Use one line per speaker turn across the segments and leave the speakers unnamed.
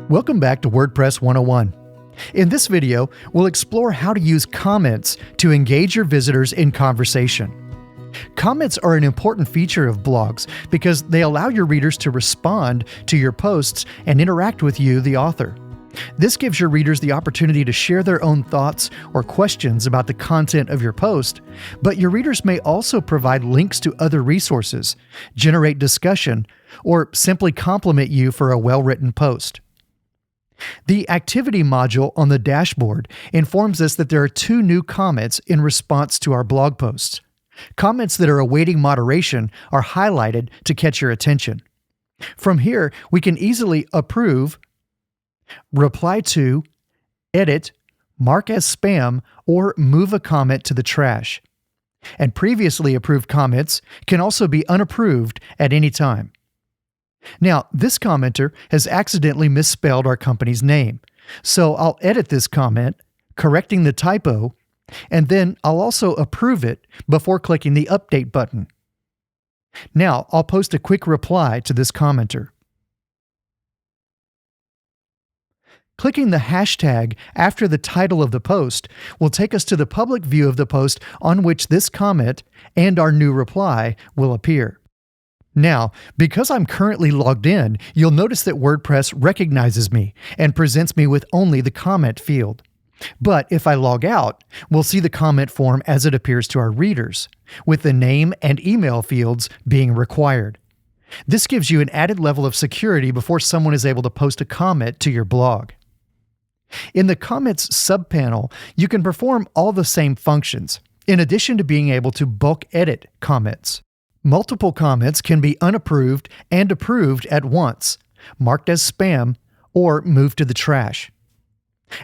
Welcome back to WordPress 101. In this video, we'll explore how to use comments to engage your visitors in conversation. Comments are an important feature of blogs because they allow your readers to respond to your posts and interact with you, the author. This gives your readers the opportunity to share their own thoughts or questions about the content of your post, but your readers may also provide links to other resources, generate discussion, or simply compliment you for a well-written post. The Activity module on the dashboard informs us that there are 2 new comments in response to our blog posts. Comments that are awaiting moderation are highlighted to catch your attention. From here, we can easily approve, reply to, edit, mark as spam, or move a comment to the trash. And previously approved comments can also be unapproved at any time. Now, this commenter has accidentally misspelled our company's name, so I'll edit this comment, correcting the typo, and then I'll also approve it before clicking the Update button. Now, I'll post a quick reply to this commenter. Clicking the hashtag after the title of the post will take us to the public view of the post on which this comment and our new reply will appear. Now, because I'm currently logged in, you'll notice that WordPress recognizes me and presents me with only the comment field. But if I log out, we'll see the comment form as it appears to our readers, with the name and email fields being required. This gives you an added level of security before someone is able to post a comment to your blog. In the Comments subpanel, you can perform all the same functions, in addition to being able to bulk edit comments. Multiple comments can be unapproved and approved at once, marked as spam, or moved to the trash.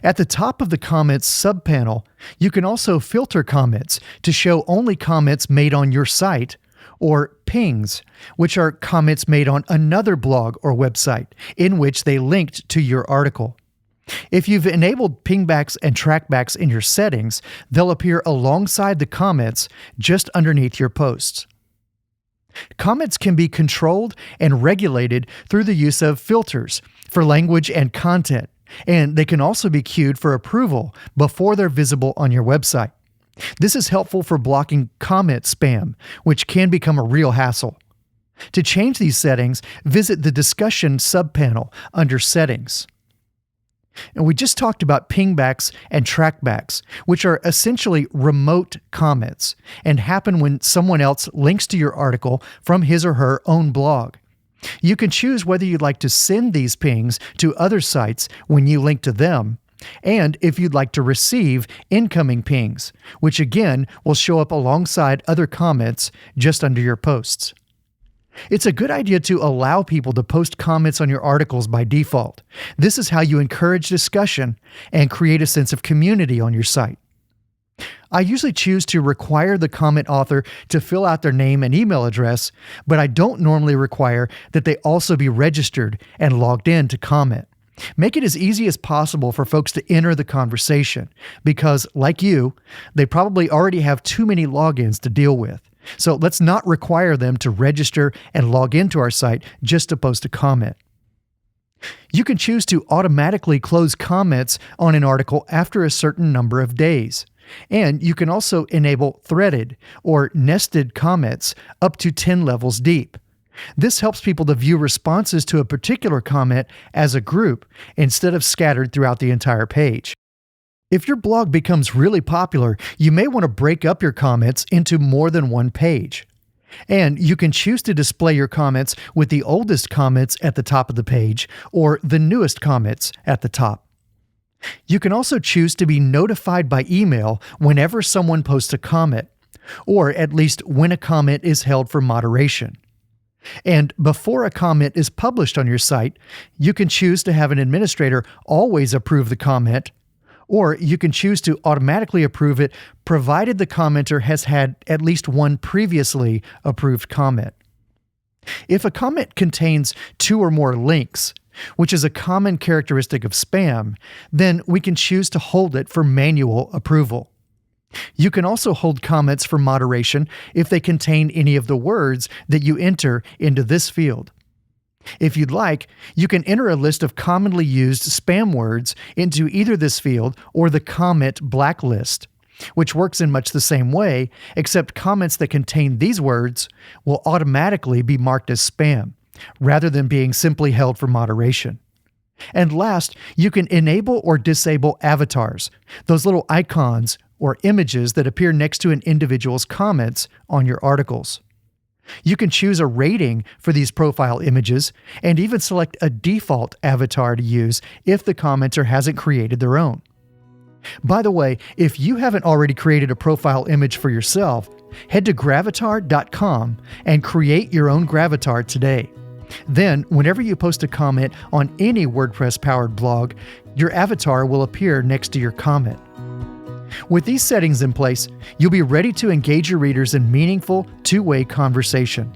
At the top of the Comments subpanel, you can also filter comments to show only comments made on your site, or pings, which are comments made on another blog or website in which they linked to your article. If you've enabled pingbacks and trackbacks in your settings, they'll appear alongside the comments just underneath your posts. Comments can be controlled and regulated through the use of filters for language and content, and they can also be queued for approval before they're visible on your website. This is helpful for blocking comment spam, which can become a real hassle. To change these settings, visit the Discussion subpanel under Settings. And we just talked about pingbacks and trackbacks, which are essentially remote comments and happen when someone else links to your article from his or her own blog. You can choose whether you'd like to send these pings to other sites when you link to them, and if you'd like to receive incoming pings, which again will show up alongside other comments just under your posts. It's a good idea to allow people to post comments on your articles by default. This is how you encourage discussion and create a sense of community on your site. I usually choose to require the comment author to fill out their name and email address, but I don't normally require that they also be registered and logged in to comment. Make it as easy as possible for folks to enter the conversation because, like you, they probably already have too many logins to deal with. So let's not require them to register and log into our site just to post a comment. You can choose to automatically close comments on an article after a certain number of days. And you can also enable threaded or nested comments up to 10 levels deep. This helps people to view responses to a particular comment as a group instead of scattered throughout the entire page. If your blog becomes really popular, you may want to break up your comments into more than one page. And you can choose to display your comments with the oldest comments at the top of the page or the newest comments at the top. You can also choose to be notified by email whenever someone posts a comment, or at least when a comment is held for moderation. And before a comment is published on your site, you can choose to have an administrator always approve the comment, or you can choose to automatically approve it provided the commenter has had at least one previously approved comment. If a comment contains 2 or more links, which is a common characteristic of spam, then we can choose to hold it for manual approval. You can also hold comments for moderation if they contain any of the words that you enter into this field. If you'd like, you can enter a list of commonly used spam words into either this field or the comment blacklist, which works in much the same way, except comments that contain these words will automatically be marked as spam, rather than being simply held for moderation. And last, you can enable or disable avatars, those little icons or images that appear next to an individual's comments on your articles. You can choose a rating for these profile images and even select a default avatar to use if the commenter hasn't created their own. By the way, if you haven't already created a profile image for yourself, head to gravatar.com and create your own gravatar today. Then, whenever you post a comment on any WordPress-powered blog, your avatar will appear next to your comment. With these settings in place, you'll be ready to engage your readers in meaningful, two-way conversation.